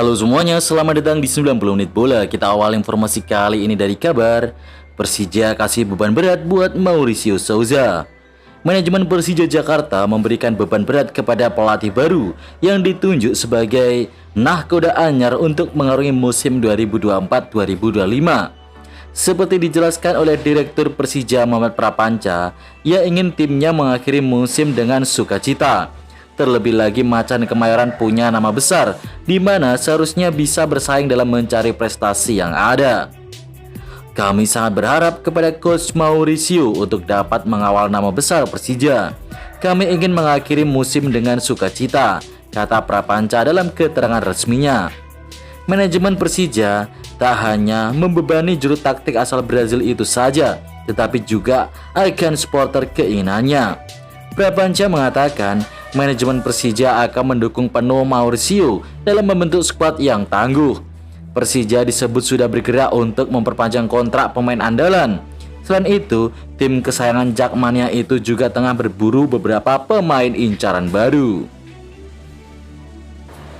Halo semuanya, selamat datang di 90 menit bola. Kita awal informasi kali ini dari kabar Persija kasih beban berat buat Mauricio Souza. Manajemen Persija Jakarta memberikan beban berat kepada pelatih baru yang ditunjuk sebagai nahkoda anyar untuk mengarungi musim 2024-2025. Seperti dijelaskan oleh Direktur Persija Muhammad Prapanca, ia ingin timnya mengakhiri musim dengan sukacita. Terlebih lagi Macan Kemayoran punya nama besar, di mana seharusnya bisa bersaing dalam mencari prestasi yang ada. Kami sangat berharap kepada Coach Mauricio untuk dapat mengawal nama besar Persija. Kami ingin mengakhiri musim dengan sukacita, kata Prapanca dalam keterangan resminya. Manajemen Persija tak hanya membebani juru taktik asal Brazil itu saja, tetapi juga akan supporter keinginannya. Prapanca mengatakan manajemen Persija akan mendukung penuh Mauricio dalam membentuk skuad yang tangguh. Persija disebut sudah bergerak untuk memperpanjang kontrak pemain andalan. Selain itu, tim kesayangan Jakmania itu juga tengah berburu beberapa pemain incaran baru.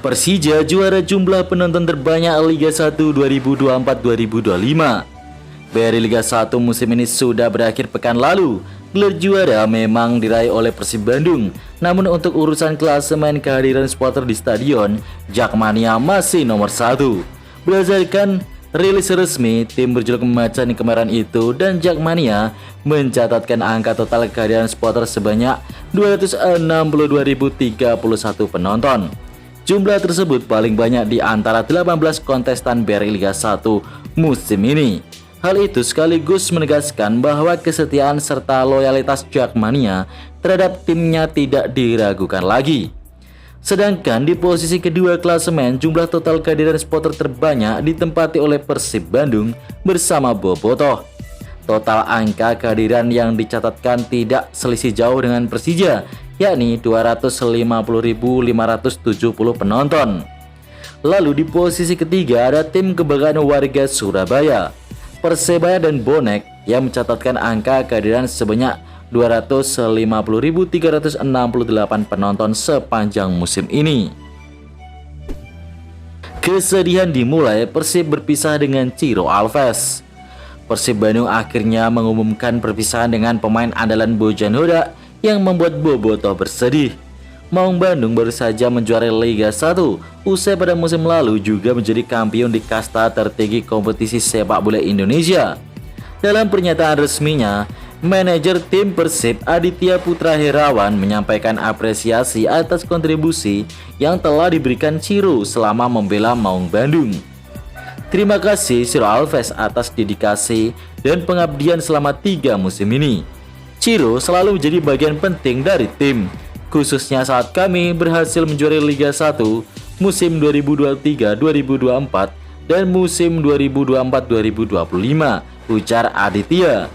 Persija juara jumlah penonton terbanyak Liga 1 2024-2025. BRI Liga 1 musim ini sudah berakhir pekan lalu. Gelar juara memang diraih oleh Persib Bandung, namun untuk urusan klasemen kehadiran supporter di stadion, Jakmania masih nomor 1. Berdasarkan rilis resmi, tim berjuluk Macan Kemayoran itu dan Jakmania mencatatkan angka total kehadiran supporter sebanyak 262.031 penonton. Jumlah tersebut paling banyak di antara 18 kontestan BRI Liga 1 musim ini. Hal itu sekaligus menegaskan bahwa kesetiaan serta loyalitas Jakmania terhadap timnya tidak diragukan lagi. Sedangkan di posisi kedua klasemen, jumlah total kehadiran supporter terbanyak ditempati oleh Persib Bandung bersama Bobotoh. Total angka kehadiran yang dicatatkan tidak selisih jauh dengan Persija, yakni 250.570 penonton. Lalu di posisi ketiga ada tim kebanggaan warga Surabaya, Persebaya dan Bonek yang mencatatkan angka kehadiran sebanyak 250.368 penonton sepanjang musim ini. Kesedihan dimulai Persib berpisah dengan Ciro Alves. Persib Bandung akhirnya mengumumkan perpisahan dengan pemain andalan Bojan Hodak yang membuat Bobotoh bersedih. Maung Bandung baru saja menjuarai Liga 1, usai pada musim lalu juga menjadi kampiun di kasta tertinggi kompetisi sepak bola Indonesia. Dalam pernyataan resminya, manajer tim Persib Aditya Putra Herawan menyampaikan apresiasi atas kontribusi yang telah diberikan Ciro selama membela Maung Bandung. Terima kasih Ciro Alves atas dedikasi dan pengabdian selama 3 musim ini. Ciro selalu menjadi bagian penting dari tim, khususnya saat kami berhasil menjuarai Liga 1 musim 2023-2024 dan musim 2024-2025, ujar Aditya.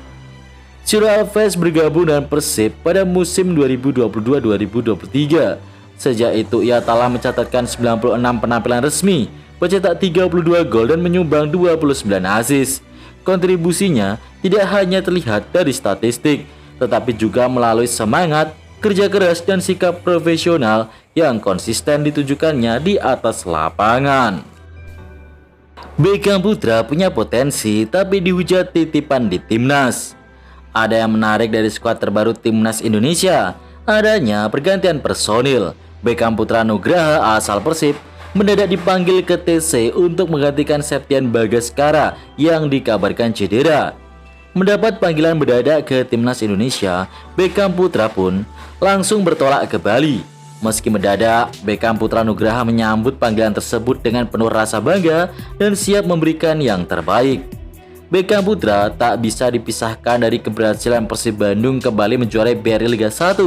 Ciro Alves bergabung dengan Persib pada musim 2022-2023. Sejak itu ia telah mencatatkan 96 penampilan resmi, mencetak 32 gol dan menyumbang 29 assist. Kontribusinya tidak hanya terlihat dari statistik, tetapi juga melalui semangat, kerja keras dan sikap profesional yang konsisten ditunjukkannya di atas lapangan. Beckham Putra punya potensi tapi dihujat titipan di timnas. Ada yang menarik dari skuad terbaru timnas Indonesia, adanya pergantian personil. Beckham Putra Nugraha asal Persib mendadak dipanggil ke TC untuk menggantikan Septian Bagaskara yang dikabarkan cedera. Mendapat panggilan mendadak ke timnas Indonesia, Beckham Putra pun langsung bertolak ke Bali. Meski mendadak, Beckham Putra Nugraha menyambut panggilan tersebut dengan penuh rasa bangga dan siap memberikan yang terbaik. Beckham Putra tak bisa dipisahkan dari keberhasilan Persib Bandung kembali menjuarai BRI Liga 1.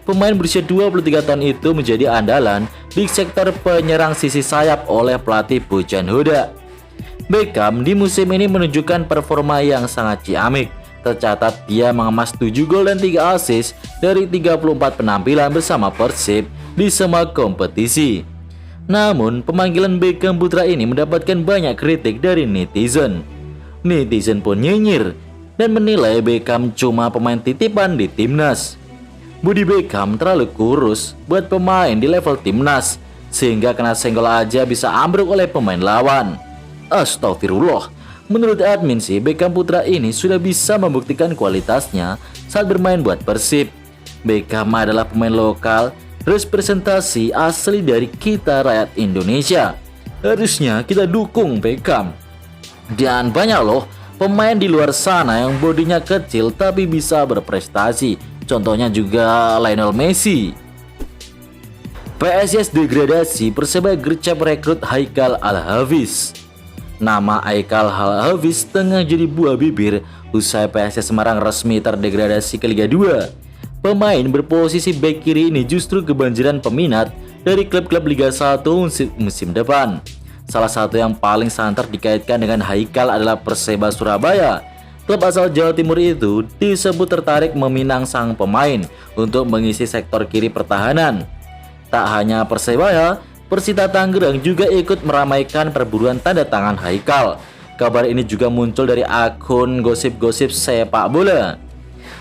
Pemain berusia 23 tahun itu menjadi andalan di sektor penyerang sisi sayap oleh pelatih Bojan Hodak. Beckham di musim ini menunjukkan performa yang sangat ciamik. Tercatat dia mengemas 7 gol dan 3 assist dari 34 penampilan bersama Persib di semua kompetisi. Namun, pemanggilan Beckham Putra ini mendapatkan banyak kritik dari netizen. Netizen pun nyinyir dan menilai Beckham cuma pemain titipan di timnas. Budi Beckham terlalu kurus buat pemain di level timnas. sehingga kena senggol aja bisa ambruk oleh pemain lawan. Astagfirullah. Menurut admin sih, Beckham Putra ini sudah bisa membuktikan kualitasnya saat bermain buat Persib. Beckham adalah pemain lokal, representasi asli dari kita rakyat Indonesia. Harusnya kita dukung Beckham. Dan banyak loh pemain di luar sana yang bodinya kecil tapi bisa berprestasi. Contohnya juga Lionel Messi. PSIS degradasi, Persebaya gercep rekrut Haikal Al-Hafiz. Nama Haikal Al-Hafiz tengah jadi buah bibir usai PSIS Semarang resmi terdegradasi ke Liga 2. Pemain berposisi bek kiri ini justru kebanjiran peminat dari klub-klub Liga 1 musim depan. Salah satu yang paling santer dikaitkan dengan Haikal adalah Perseba Surabaya. Klub asal Jawa Timur itu disebut tertarik meminang sang pemain untuk mengisi sektor kiri pertahanan. Tak hanya Persebaya, Persita Tangerang juga ikut meramaikan perburuan tanda tangan Haikal. Kabar ini juga muncul dari akun gosip-gosip sepak bola.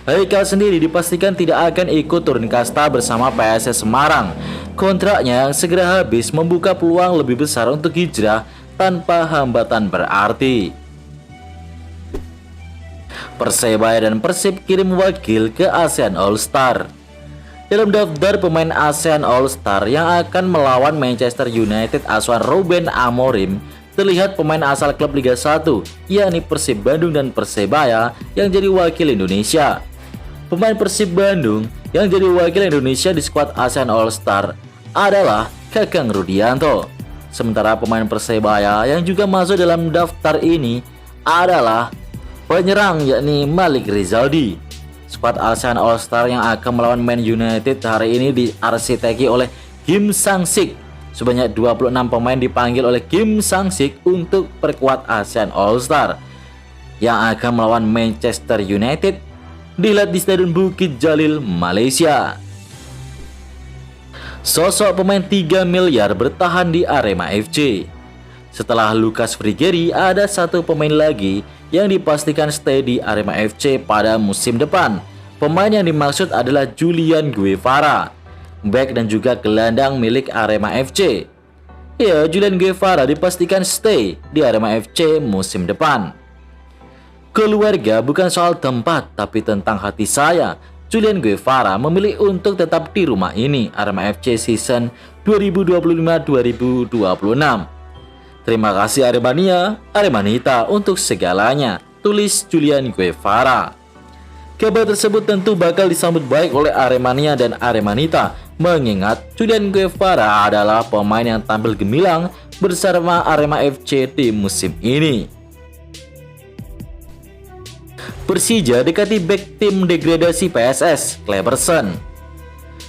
Haikal sendiri dipastikan tidak akan ikut turun kasta bersama PSS Semarang. Kontraknya yang segera habis membuka peluang lebih besar untuk hijrah tanpa hambatan berarti. Persebaya dan Persib kirim wakil ke ASEAN All-Star. Dalam daftar pemain ASEAN All-Star yang akan melawan Manchester United asuhan Ruben Amorim, terlihat pemain asal klub Liga 1, yakni Persib Bandung dan Persebaya yang jadi wakil Indonesia. Pemain Persib Bandung yang jadi wakil Indonesia di skuad ASEAN All-Star adalah Kakang Rudianto. Sementara pemain Persebaya yang juga masuk dalam daftar ini adalah penyerang yakni Malik Rizaldi. Skuad ASEAN All-Star yang akan melawan Man United hari ini diarsiteki oleh Kim Sang-sik. Sebanyak 26 pemain dipanggil oleh Kim Sang-sik untuk perkuat ASEAN All-Star yang akan melawan Manchester United dihelat di Stadion Bukit Jalil, Malaysia. Sosok pemain 3 miliar bertahan di Arema FC. Setelah Lucas Frigeri, ada satu pemain lagi yang dipastikan stay di Arema FC pada musim depan. Pemain yang dimaksud adalah Julian Guevara, bek dan juga gelandang milik Arema FC. Ya, Julian Guevara dipastikan stay di Arema FC musim depan. Keluarga bukan soal tempat, tapi tentang hati saya. Julian Guevara memilih untuk tetap di rumah ini, Arema FC season 2025-2026. Terima kasih Aremania, Aremanita untuk segalanya, tulis Julian Guevara. Kabar tersebut tentu bakal disambut baik oleh Aremania dan Aremanita, mengingat Julian Guevara adalah pemain yang tampil gemilang bersama Arema FC di musim ini. Persija dekati bek tim degradasi PSS, Kleberson.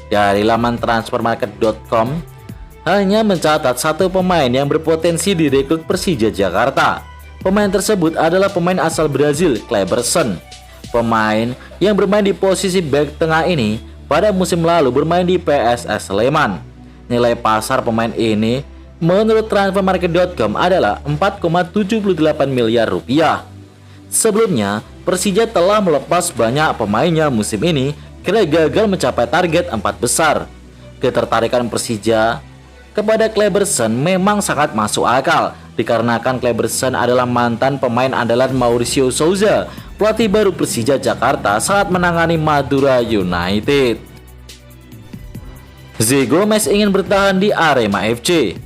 Dari laman transfermarket.com hanya mencatat satu pemain yang berpotensi direkrut Persija Jakarta. Pemain tersebut adalah pemain asal Brazil, Kleberson. Pemain yang bermain di posisi bek tengah ini pada musim lalu bermain di PSS Sleman. Nilai pasar pemain ini menurut transfermarket.com adalah 4,78 miliar rupiah. Sebelumnya, Persija telah melepas banyak pemainnya musim ini karena gagal mencapai target 4 besar. Ketertarikan Persija kepada Kleberson memang sangat masuk akal dikarenakan Kleberson adalah mantan pemain andalan Mauricio Souza, pelatih baru Persija Jakarta saat menangani Madura United. Zé Gomes ingin bertahan di Arema FC.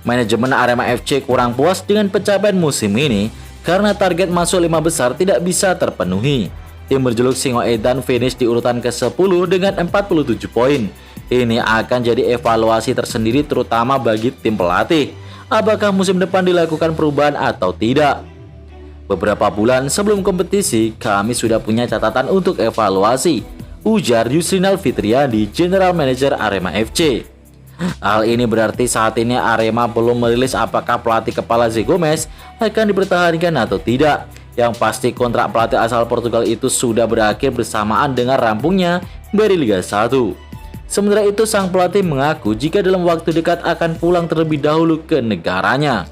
Manajemen Arema FC kurang puas dengan pencapaian musim ini karena target masuk 5 besar tidak bisa terpenuhi. Tim berjuluk Singoedan finish di urutan ke-10 dengan 47 poin. Ini akan jadi evaluasi tersendiri terutama bagi tim pelatih. Apakah musim depan dilakukan perubahan atau tidak? Beberapa bulan sebelum kompetisi, kami sudah punya catatan untuk evaluasi, ujar Yusrinal Fitriandi, General Manager Arema FC. Hal ini berarti saat ini Arema belum merilis apakah pelatih kepala Zé Gomes akan dipertahankan atau tidak. Yang pasti kontrak pelatih asal Portugal itu sudah berakhir bersamaan dengan rampungnya dari Liga 1. Sementara itu, sang pelatih mengaku jika dalam waktu dekat akan pulang terlebih dahulu ke negaranya.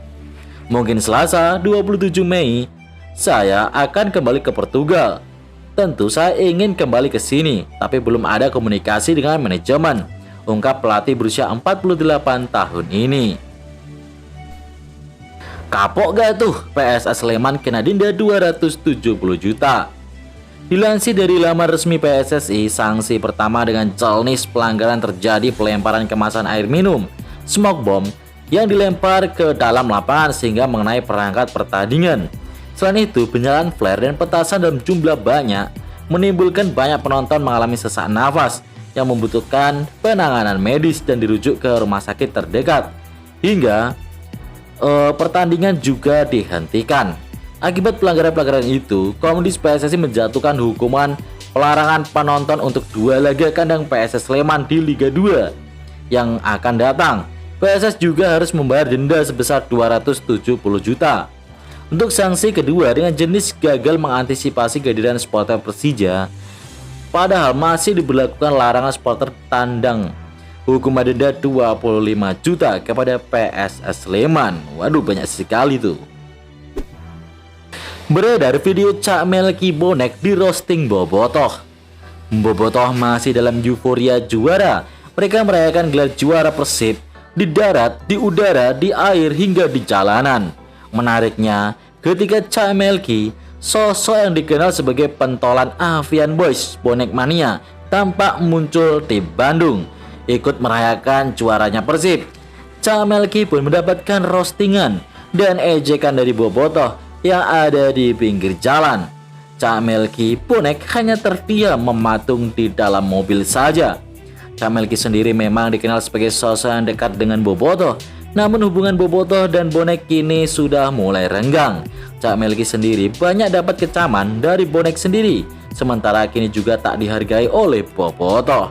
Mungkin Selasa 27 Mei, saya akan kembali ke Portugal. Tentu saya ingin kembali ke sini, tapi belum ada komunikasi dengan manajemen. ungkap pelatih berusia 48 tahun ini. Kapok gak tuh, PSS Sleman kena denda 270 juta. Dilansir dari laman resmi PSSI, sanksi pertama dengan celnis pelanggaran terjadi pelemparan kemasan air minum smoke bomb yang dilempar ke dalam lapangan sehingga mengenai perangkat pertandingan. Selain itu, penyalaan flare dan petasan dalam jumlah banyak menimbulkan banyak penonton mengalami sesak nafas yang membutuhkan penanganan medis dan dirujuk ke rumah sakit terdekat. Hingga pertandingan juga dihentikan. Akibat pelanggaran-pelanggaran itu, Komdis PSSI menjatuhkan hukuman pelarangan penonton untuk 2 laga kandang PSS Sleman di Liga 2 yang akan datang. PSS juga harus membayar denda sebesar 270 juta. Untuk sanksi kedua dengan jenis gagal mengantisipasi kehadiran supporter Persija, padahal masih diberlakukan larangan supporter tandang. Hukuman denda 25 juta kepada PSS Sleman. Waduh, banyak sekali tuh. Beredar video Cak Melki bonek di roasting Bobotoh. Bobotoh masih dalam euforia juara. Mereka merayakan gelar juara Persib di darat, di udara, di air, hingga di jalanan. Menariknya, ketika Cak Melki, sosok yang dikenal sebagai pentolan Avian Boys bonek mania, tampak muncul di Bandung ikut merayakan juaranya Persib. Cak Melki pun mendapatkan roastingan dan ejekan dari Bobotoh yang ada di pinggir jalan. Cak Melki bonek hanya terdiam mematung di dalam mobil saja. Cak Melki sendiri memang dikenal sebagai sosok yang dekat dengan Bobotoh, namun hubungan Bobotoh dan bonek kini sudah mulai renggang. Cak Melki sendiri banyak dapat kecaman dari bonek sendiri, sementara kini juga tak dihargai oleh Bobotoh.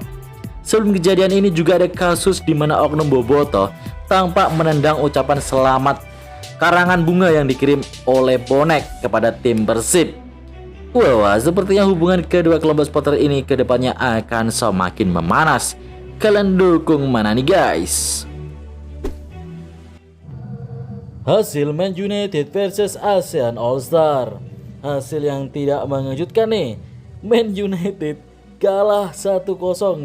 Sebelum kejadian ini juga ada kasus di mana oknum Bobotoh tampak menendang ucapan selamat karangan bunga yang dikirim oleh bonek kepada tim Persib. Wah, sepertinya hubungan kedua kelompok supporter ini kedepannya akan semakin memanas. Kalian dukung mana nih guys? Hasil Man United versus ASEAN All-Star. Hasil yang tidak mengejutkan nih. Man United kalah 1-0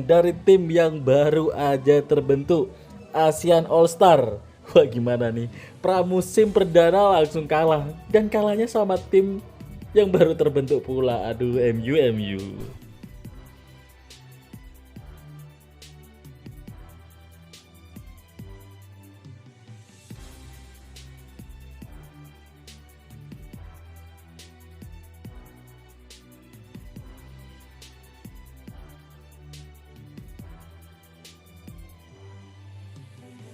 dari tim yang baru aja terbentuk, ASEAN All-Star. Wah, gimana nih? Pramusim perdana langsung kalah, dan kalahnya sama tim yang baru terbentuk pula. Aduh, MU.